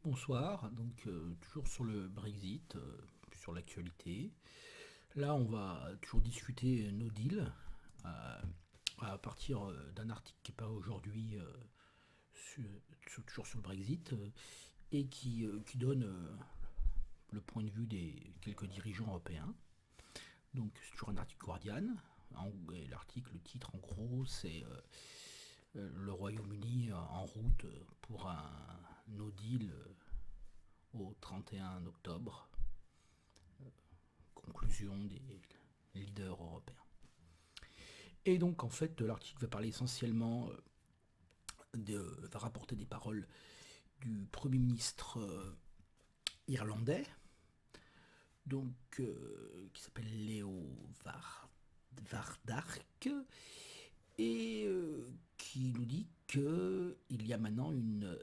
Bonsoir, donc toujours sur le Brexit, sur l'actualité. Là, on va toujours discuter no deal euh, à partir d'un article qui est paru aujourd'hui toujours sur le Brexit et qui donne le point de vue des quelques dirigeants européens. Donc c'est toujours un article Guardian. Et l'article, le titre en gros, c'est le Royaume-Uni en route pour un no deal au 31 octobre, conclusion des leaders européens. Et donc en fait l'article va parler essentiellement va rapporter des paroles du Premier ministre irlandais, donc qui s'appelle Léo Vardark, et qui nous dit qu'il y a maintenant une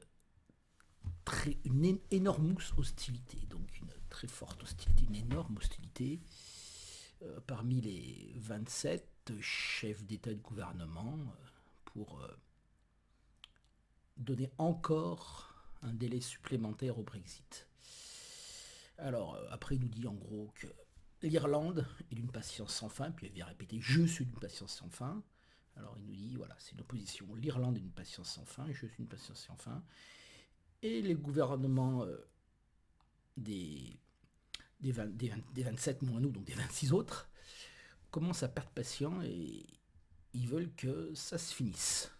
énorme hostilité, donc une très forte hostilité, une énorme hostilité parmi les 27 chefs d'État et de gouvernement pour donner encore un délai supplémentaire au Brexit. Alors, après, il nous dit en gros que l'Irlande est d'une patience sans fin, puis il vient répéter je suis d'une patience sans fin. Alors, il nous dit voilà, c'est une opposition. L'Irlande est d'une patience sans fin, je suis d'une patience sans fin. Et les gouvernements des, des 27 moins nous, donc des 26 autres, commencent à perdre patience et ils veulent que ça se finisse.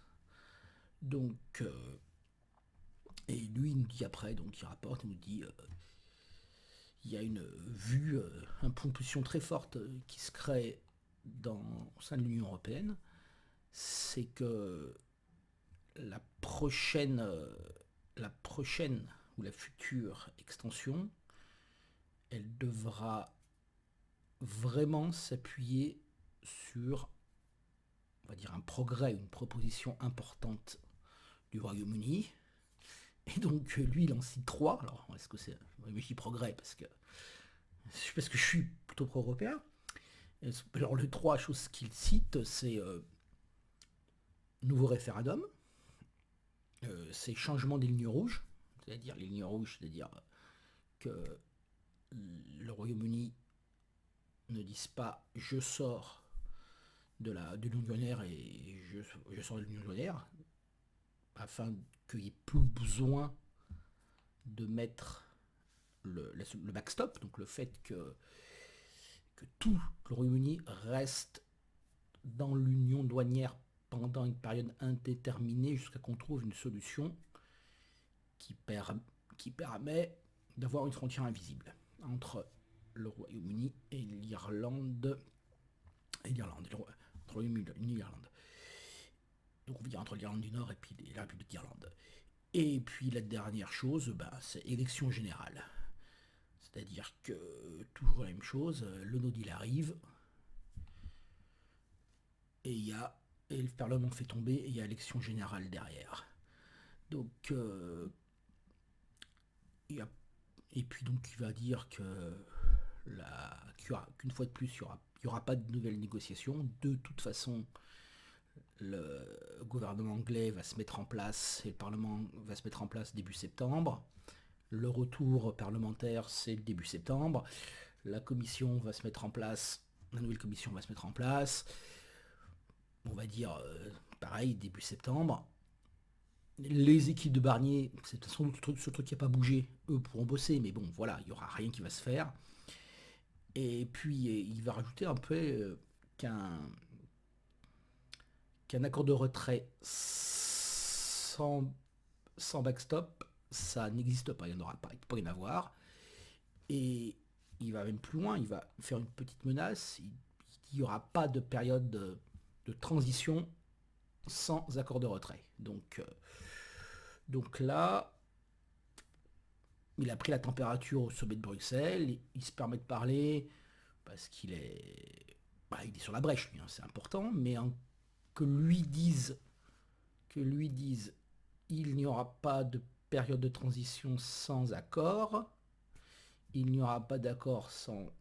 Donc, et lui, il nous dit après, donc il rapporte, il nous dit il y a une vue, une position très forte qui se crée au sein de l'Union européenne, c'est que la prochaine, la prochaine ou la future extension, elle devra vraiment s'appuyer sur, on va dire, un progrès, une proposition importante du Royaume-Uni. Et donc lui, il en cite trois. Alors, est-ce que c'est un progrès parce que je suis plutôt pro-européen. Alors, les trois choses qu'il cite, c'est nouveau référendum, c'est changement des lignes rouges, c'est-à-dire les lignes rouges, c'est-à-dire que le Royaume-Uni ne dise pas je sors de l'Union douanière et je sors de l'Union douanière, afin qu'il n'y ait plus besoin de mettre le backstop, donc le fait que tout le Royaume-Uni reste dans l'union douanière pendant une période indéterminée jusqu'à qu'on trouve une solution qui, qui permet d'avoir une frontière invisible entre le Royaume-Uni et l'Irlande. Et l'Irlande, entre le Royaume-Uni et l'Irlande. Donc on veut dire entre l'Irlande du Nord et puis la République d'Irlande. Et puis la dernière chose, c'est élection générale. C'est-à-dire que toujours la même chose, le no deal arrive, et le Parlement fait tomber, et il y a élection générale derrière. Donc, et puis donc il va dire qu'une fois de plus, il n'y aura pas de nouvelles négociations. De toute façon, le gouvernement anglais va se mettre en place et le Parlement va se mettre en place début septembre. Le retour parlementaire, c'est le début septembre. La commission va se mettre en place, la nouvelle commission va se mettre en place. On va dire pareil, début septembre. Les équipes de Barnier, c'est sans doute ce truc qui n'a pas bougé. Eux pourront bosser, mais bon, voilà, il n'y aura rien qui va se faire. Et puis, il va rajouter un peu qu'un qu'un accord de retrait sans backstop, ça n'existe pas. Il n'y en aura pas. Il ne peut pas y en avoir. Et il va même plus loin. Il va faire une petite menace. Il n'y aura pas de période de transition sans accord de retrait. Donc là, il a pris la température au sommet de Bruxelles. Il se permet de parler parce il est sur la brèche, lui, hein, c'est important. Mais que lui dise il n'y aura pas de période de transition sans accord, il n'y aura pas d'accord sans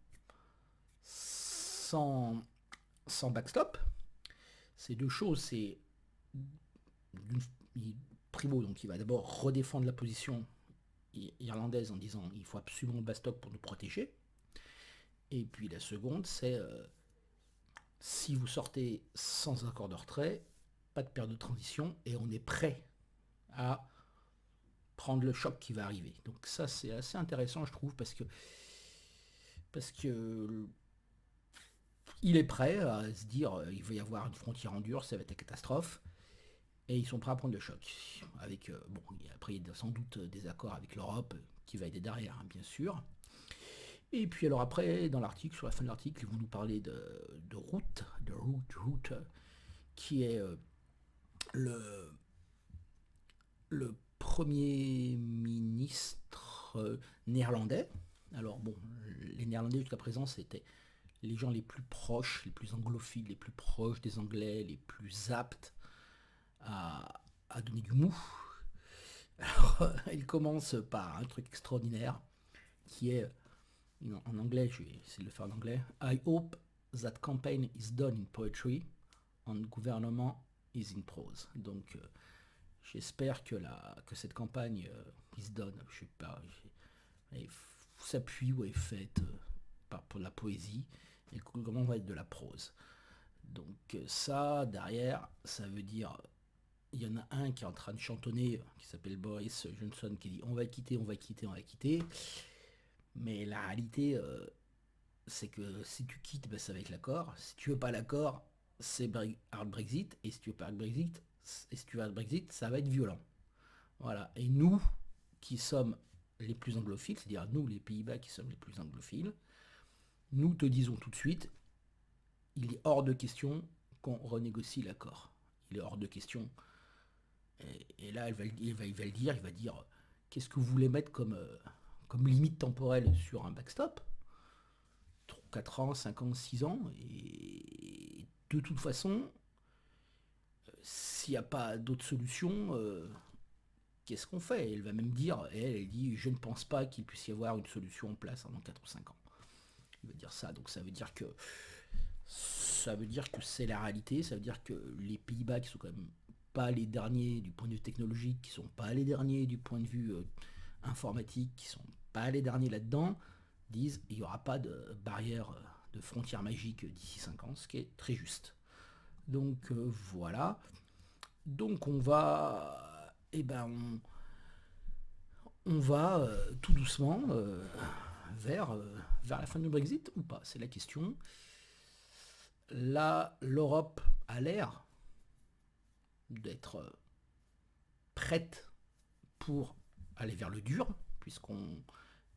backstop. Ces deux choses, c'est Primo, donc il va d'abord redéfendre la position irlandaise en disant il faut absolument le backstop pour nous protéger. Et puis la seconde, c'est si vous sortez sans accord de retrait, pas de période de transition et on est prêt à prendre le choc qui va arriver. Donc ça c'est assez intéressant je trouve parce que il est prêt à se dire il va y avoir une frontière en dur, ça va être la catastrophe. Et ils sont prêts à prendre le choc. Avec, bon, après, il y a sans doute des accords avec l'Europe qui va aider derrière, hein, bien sûr. Et puis alors après, dans l'article, sur la fin de l'article, vous nous parlez de Rutte, qui est le premier ministre néerlandais. Alors bon, les Néerlandais jusqu'à présent, c'était les gens les plus proches, les plus anglophiles, les plus proches des Anglais, les plus aptes à donner du mou. Alors, il commence par un truc extraordinaire qui est, en anglais, je vais essayer de le faire en anglais. I hope that campaign is done in poetry and government is in prose. Donc, j'espère que cette campagne is done, je sais pas, s'appuie ou est faite pour la poésie et que le gouvernement va être de la prose. Donc ça, derrière, ça veut dire il y en a un qui est en train de chantonner, qui s'appelle Boris Johnson, qui dit on va quitter, on va quitter, on va quitter. Mais la réalité, c'est que si tu quittes, ben, ça va être l'accord. Si tu veux pas l'accord, c'est hard Brexit. Et si tu veux pas hard Brexit, ça va être violent. Voilà. Et nous, qui sommes les plus anglophiles, c'est-à-dire nous, les Pays-Bas, qui sommes les plus anglophiles, nous te disons tout de suite, il est hors de question qu'on renégocie l'accord. Il est hors de question. Et là, il va le dire, qu'est-ce que vous voulez mettre comme limite temporelle sur un backstop 4 ans, 5 ans, 6 ans. Et de toute façon, s'il n'y a pas d'autre solution, qu'est-ce qu'on fait? Elle va même dire, elle dit, je ne pense pas qu'il puisse y avoir une solution en place dans 4 ou 5 ans. Il va dire ça, donc ça veut dire que c'est la réalité, ça veut dire que les Pays-Bas qui sont quand même pas les derniers du point de vue technologique, qui sont pas les derniers du point de vue informatique, qui sont pas les derniers là-dedans, disent il n'y aura pas de barrière de frontière magique d'ici 5 ans, ce qui est très juste. Donc voilà. Donc on va on va tout doucement vers la fin du Brexit ou pas, c'est la question. Là, l'Europe a l'air d'être prête pour aller vers le dur, puisqu'on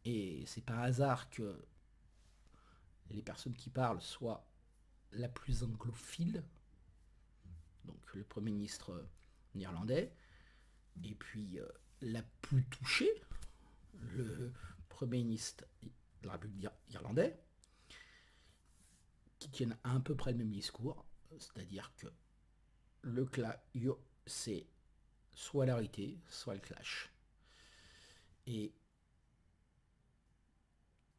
et c'est pas un hasard que les personnes qui parlent soient la plus anglophile, donc le Premier ministre néerlandais, et puis la plus touchée, le Premier ministre de la République irlandais, qui tiennent à peu près le même discours, c'est-à-dire que c'est soit l'arrêté, soit le clash. Et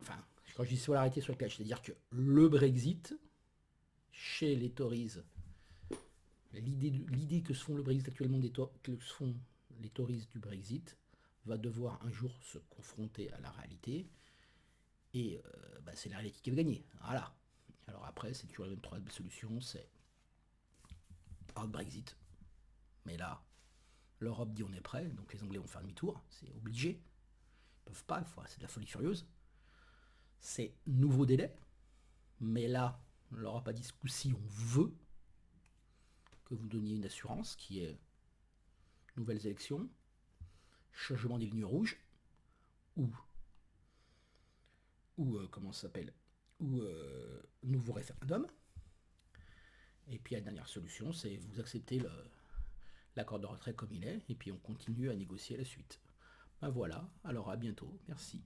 enfin, quand je dis soit l'arrêté, soit le clash, c'est-à-dire que le Brexit, chez les Tories, l'idée que se font le Brexit actuellement, que se font les Tories du Brexit, va devoir un jour se confronter à la réalité. Et c'est la réalité qui va gagner. Voilà. Alors après, c'est toujours la même troisième solution, c'est hard Brexit. Mais là, l'Europe dit on est prêt, donc les Anglais vont faire demi-tour, c'est obligé. Ils peuvent pas, c'est de la folie furieuse. C'est nouveau délai. Mais là, l'Europe a dit ce coup-ci, on veut que vous donniez une assurance qui est nouvelles élections, changement des lignes rouges, ou comment ça s'appelle, ou nouveau référendum. Et puis la dernière solution, c'est vous acceptez l'accord de retrait comme il est, et puis on continue à négocier la suite. Ben voilà, alors à bientôt, merci.